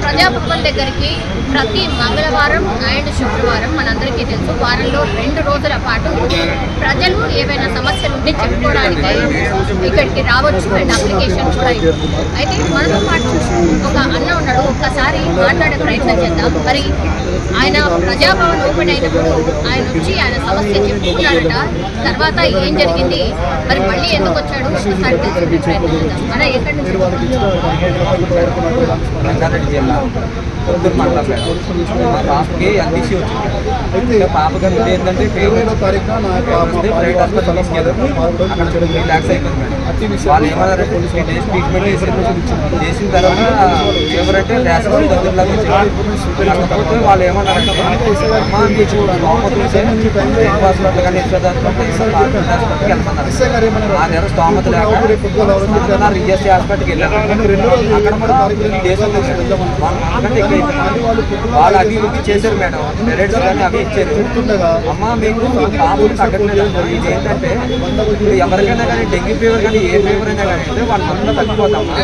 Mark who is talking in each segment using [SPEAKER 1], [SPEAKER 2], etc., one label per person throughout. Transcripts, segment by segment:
[SPEAKER 1] ప్రజాభవన్ దగ్గరికి ప్రతి మంగళవారం అండ్ శుక్రవారం మనందరికీ తెలుసు వారంలో 2 రోజుల పాటు ప్రజలు ఏవైనా సమస్యలు ఉంటే చెప్పుకోవడానికి ఇక్కడికి రావచ్చు అండ్ అప్లికేషన్ కూడా ఇవ్వచ్చు. అయితే మనతో పాటు ఒక అన్న ఉన్నాడు, ఒక్కసారి మాట్లాడే ప్రయత్నం చేద్దాం. మరి ఆయన ప్రజాభవన్ ఓపెన్ అయినప్పుడు ఆయన వచ్చి ఆయన సమస్య చెప్పుకున్నాడట, తర్వాత ఏం జరిగింది, మరి మళ్ళీ ఎందుకు వచ్చాడు ఒకసారి తెలుసుకునే ప్రయత్నం చేద్దాం. మన ఎక్కడి నుంచి
[SPEAKER 2] రంగారెడ్డి జిల్లా పొద్దున్న మాట్లాడారు. మా పాపకి అందిసి వచ్చింది. పాపకి ఏంటంటే ప్రైవేట్ హాస్పిటల్ తీసుకెళ్ళారు. అక్కడ 3 lakhs అయిపోయింది. వాళ్ళు ఏమన్నారంటే 3 days ట్రీట్మెంట్ చేసిన తర్వాత ఎవరంటే రేషన్ దగ్గరలాగా ఇచ్చారు. కాకపోతే వాళ్ళు ఏమన్నారంటే అమ్మ మీకు హాస్పిటల్ కానీ హాస్పిటల్కి వెళ్ళమన్నారు. ఆ దగ్గర స్తోమత లేక ఈఎస్ఐ హాస్పిటల్కి వెళ్ళారు. అక్కడ కూడా 3 days వాళ్ళు అవి ఇవి చేశారు మేడం. మెరిట్స్ కానీ అవి ఇచ్చారు. అమ్మ మీకు బాబులు తగ్గట్లేదు. ఇది ఏంటంటే ఇప్పుడు ఎవరికైనా కానీ డెంగ్యూ ఫీవర్ కానీ ఏ ఫీవర్ అయినా కానీ అంటే వాళ్ళ మందులో తగ్గిపోతామా.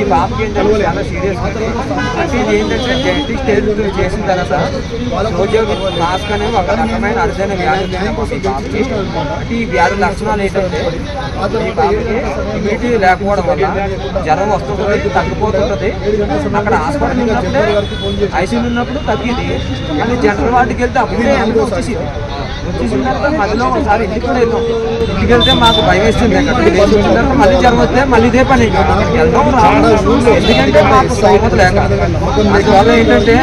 [SPEAKER 2] ఈ బాబుకి ఏంటంటే చాలా సీరియస్ అంటే ఇది ఏంటంటే జెనెటిక్ స్టేజ్ చేసిన తర్వాత ఉద్యోగి మాస్క్ అనేది ఒక రకమైన అరుదైన వ్యాధి ఈ బాబుకి. అంటే ఈ వ్యాధి లక్షణాలు ఏంటంటే ఈ బాబుకి ఇమ్యూనిటీ లేకపోవడం వల్ల జ్వరం వస్తుంటుంది, తగ్గిపోతుంటుంది. అక్కడ హాస్పిటల్ ఉన్నప్పుడే ఐసీయూ ఉన్నప్పుడు తగ్గింది, కానీ జనరల్ వార్డుకి వెళ్తే అప్పుడే ఎందుకు వచ్చేసింది. వచ్చేసిన తర్వాత మధ్యలో ఒకసారి ఇంటికి కూడా వెళ్తాం. ఇంటికి వెళ్తే మాకు భయం వేస్తుంది. అక్కడికి లేచి వచ్చిన తర్వాత మళ్ళీ జ్వరం వస్తే మళ్ళీ ఇదే పని అక్కడికి వెళ్దాం రావడం. ఎందుకంటే మాకు స్తోమత లేక అందువల్ల ఏంటంటే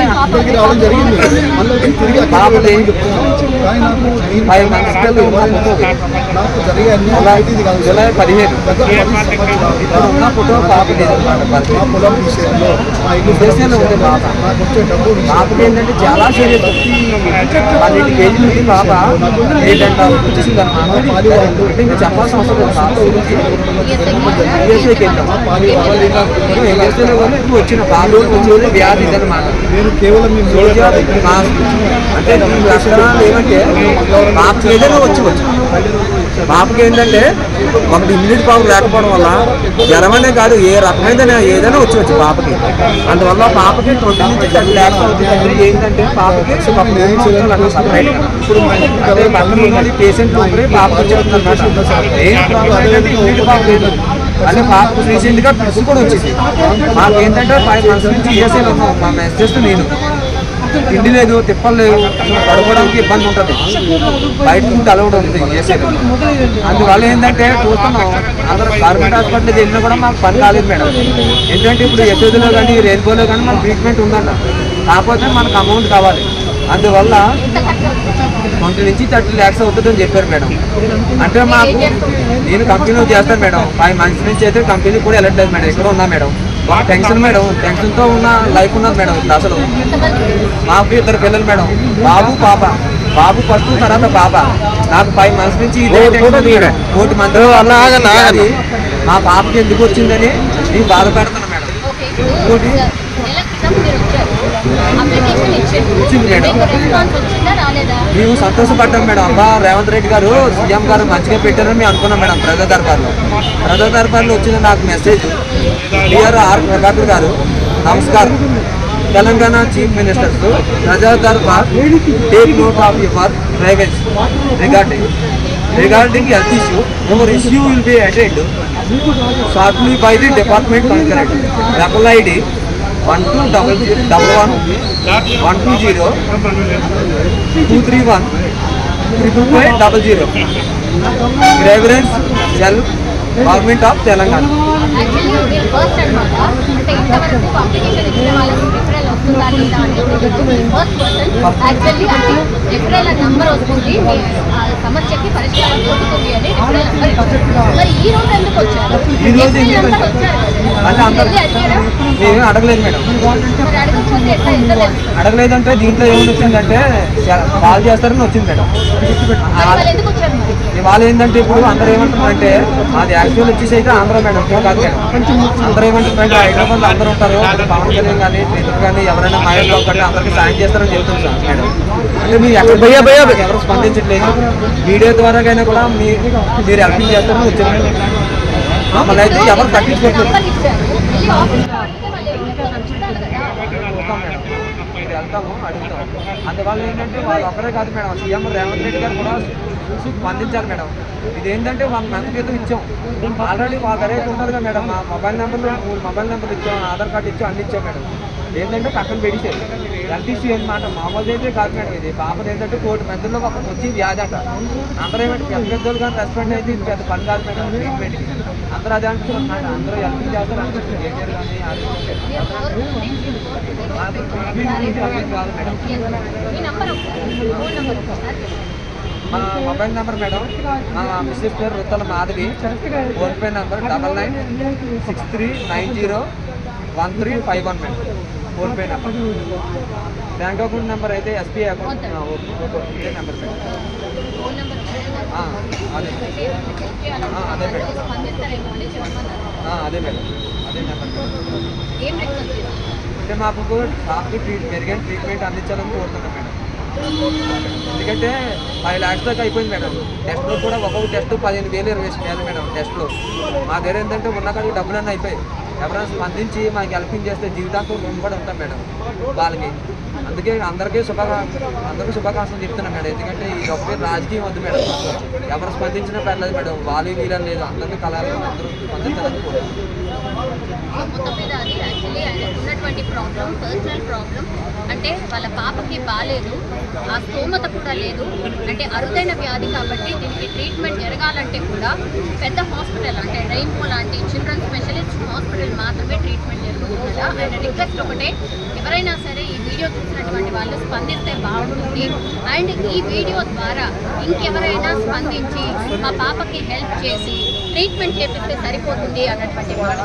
[SPEAKER 2] బాబుది 5 months జూలై 15 ఇప్పుడు ఉన్న ఫోటో పాప బాబుకి ఏంటంటే చాలా సీరియస్. 12 కేజీల నుంచి బాబా 8 వచ్చేసింది అన్నమాట. ఇంకా చెప్పాల్సిన అవసరం లేదు. బాబు గురించి ఈఎస్ఐకి వెళ్ళాం. ఈఎస్ఐలో కూడా ఇప్పుడు వచ్చిన బాబు వచ్చేది వ్యాధి ఇదన్నమాట. అంటే లక్షణాలు ఏమంటే బాబుకి ఏదైనా వచ్చి బాబుకి ఏంటంటే ఒకటి ఇమ్యూనిటీ పవర్ లేకపోవడం వల్ల జ్వరం అనే కాదు ఏ రకమైన ఏదైనా వచ్చి బాబుకి. అందువల్ల పాపకి 20 నుంచి 10 lakhs అవుతుంది. ఏంటంటే పాపకి ఇప్పుడు అదే పేషెంట్లు పాపకి చెప్తున్నమాట ఏం ప్రాబ్లం ఏంటంటే ఇమ్యూనిటీ పవర్ లేదు. అదే పాపకు రీసెంట్గా పిలుసు కూడా వచ్చింది. మాకేంటంటే 5 months నుంచి ఈఎస్ఐలో ఉన్నాం. మా మెసేజ్ నేను తిండి లేదు, తిప్పలు లేవు, పడుకోవడానికి ఇబ్బంది ఉంటుంది, బయట నుంచి అలౌడ్ ఉంది ఈఎస్ఐలో. అందువల్ల ఏంటంటే చూస్తున్నాం అందరూ గవర్నమెంట్ హాస్పిటల్కి వెళ్ళినా కూడా మాకు పని కాలేదు మేడం. ఏంటంటే ఇప్పుడు యశోదలో కానీ రెయిన్బోలో కానీ మనకు ట్రీట్మెంట్ ఉందంట, కాకపోతే మనకు అమౌంట్ కావాలి. అందువల్ల 20 నుంచి 30 lakhs అవుతుందని చెప్పారు మేడం. అంటే మాకు నేను కంపెనీలో చేస్తాను మేడం. 5 months నుంచి అయితే కంపెనీ కూడా వెళ్ళట్లేదు మేడం. ఇక్కడ ఉన్నా మేడం. ఒక టెన్షన్ మేడం, టెన్షన్తో ఉన్న లైఫ్ ఉన్నది మేడం. ఇప్పుడు అసలు మాకు 2 పిల్లలు మేడం, బాబు పాప. బాబు ఫస్ట్ తర్వాత పాప. నాకు 5 months నుంచి ఇదే 1 month మా పాపకి ఎందుకు వచ్చిందని నేను బాధపడుతున్నాను మేడం. ఇంకోటి మేము సంతోషపడ్డాం మేడం. అబ్బా రేవంత్ రెడ్డి గారు సీఎం గారు మంచిగా పెట్టారని మేము అనుకున్నాం మేడం. ప్రజా దర్బార్లో వచ్చిన నాకు మెసేజ్, డిఆర్ ప్రభాకర్ గారు నమస్కారం, తెలంగాణ చీఫ్ మినిస్టర్స్ ప్రజా Darbar take note of your privates regarding health issue. Your issue will be attended shortly by the department concerned. Apple ID 1211-120-231-55500. Reverence Cell, Government of Telangana.
[SPEAKER 1] Actually, first referral number వస్తుంది, సమస్యకి పరిష్కారం దొరుకుతుంది అని referral number ఇచ్చారు. మరి ఈ రోజు ఎందుకు వచ్చారు?
[SPEAKER 2] మేము అడగలేదు మేడం. అడగలేదంటే దీంట్లో ఏమైనా వచ్చిందంటే కాల్ చేస్తారని వచ్చింది మేడం. వాళ్ళు ఏంటంటే ఇప్పుడు అందరూ ఏమంటారంటే మాది యాక్చువల్ వచ్చేసి అయితే ఆంధ్ర మేడం కాదు మేడం. అందరూ ఏమంటారంటే హైదరాబాద్లో అందరూ ఉంటారు, పవన్ కళ్యాణ్ కానీ ట్విట్టర్ కానీ ఎవరైనా మాయలో కంటే అందరికీ సాయం చేస్తారని చెప్తున్నారు మేడం. అంటే మీరు ఎక్కడ ఎవరు స్పందించట్లేదు. మీడియా ద్వారాకైనా కూడా మీరు హెల్పింగ్ చేస్తారని వచ్చారు. మమ్మల్ని అయితే ఎవరు పట్టించుకోవట్లేదు. అడుగుతాం మేడం, మీరు వెళ్తాము అడుగుతాం. అందువల్ల ఏంటంటే వాళ్ళు ఒక్కరే కాదు మేడం, సీఎం రేవంత్ రెడ్డి గారు కూడా చూసి స్పందించారు మేడం. ఇదేంటంటే 1 మంత్ క్రితం ఇచ్చాం, ఆల్రెడీ వాళ్ళ దగ్గర ఉంటుందిగా మేడం, మా మొబైల్ నెంబర్లు 3 మొబైల్ నెంబర్లు ఇచ్చాం, ఆధార్ కార్డు ఇచ్చాం, అన్ని ఇచ్చాం మేడం. ఏంటంటే పక్కన పెడిసారు ఎల్టీసీ అనమాట, మామూలుగా అయితే కాదు మేడం. ఇది పాపది ఏంటంటే కోటి మందిలో ఒక వచ్చి వ్యాధి అంట, అందరూ ఏమంటే పెద్దోళ్ళు కానీ రెస్పాండ్ అయితే ఇది పెద్ద పని కాదు మేడం ట్రీట్మెంట్కి. అందరూ అదే అంటున్నారు అన్నమాట, అందరూ ఎల్టీ చేస్తారు అనుకుంటున్నారు ఏటీఆర్ కానీ కాదు మేడం. మా మొబైల్ నెంబర్ మేడం, మా మిస్సెస్ పేరు Ruttala Madhavi, PhonePe number 9963901351 madam, PhonePe number. Bank account number అయితే ఎస్బీఐ అకౌంట్ ఇదే నెంబర్ మేడం. అదే అదే మేడం, అదే మేడం, అదే నెంబర్. అంటే మాకు షాప్కి మెరుగైన ట్రీట్మెంట్ అందించాలని కోరుతున్నాం మేడం. ఎందుకంటే 5 lakhs దాకా అయిపోయింది మేడం. టెస్ట్లో కూడా ఒక్కొక్క టెస్ట్ 15,000 20,000 మేడం టెస్ట్లో. మా దగ్గర ఏంటంటే ఉన్న కాడికి డబ్బులన్నీ అయిపోయాయి. ఎవరైనా స్పందించి మాకు హెల్పింగ్ చేస్తే జీవితాంతం రుణపడి ఉంటాం మేడం వాళ్ళకి. అందుకే అందరికీ శుభాకాంక్షలు చెప్తున్నాం మేడం. ఎందుకంటే ఈ ఒకే రాజకీయం వద్దు మేడం, ఎవరు స్పందించినా పర్లేదు మేడం, వాళ్ళు వీళ్ళని లేదు, అందరికీ కళాలు అందరూ స్పందించాలని కోరుతున్నాం.
[SPEAKER 1] మొత్తం మీద అది యాక్చువల్లీ ఆయనకు ఉన్నటువంటి ప్రాబ్లం పర్సనల్ ప్రాబ్లం. అంటే వాళ్ళ పాపకి బాగాలేదు, ఆ స్తోమత కూడా లేదు, అంటే అరుదైన వ్యాధి కాబట్టి దీనికి ట్రీట్మెంట్ జరగాలంటే కూడా పెద్ద హాస్పిటల్ అంటే రెయిన్బో లాంటి చిల్డ్రన్ స్పెషలిస్ట్ హాస్పిటల్ మాత్రమే ట్రీట్మెంట్ జరుగుతుందా. ఆయన రిక్వెస్ట్ ఒకటే, ఎవరైనా సరే ఈ వీడియో చూసినటువంటి వాళ్ళు స్పందిస్తే బాగుంటుంది. అండ్ ఈ వీడియో ద్వారా ఇంకెవరైనా స్పందించి మా పాపకి హెల్ప్ చేసి ట్రీట్మెంట్ చేపిస్తే సరిపోతుంది అన్నటువంటి మాట.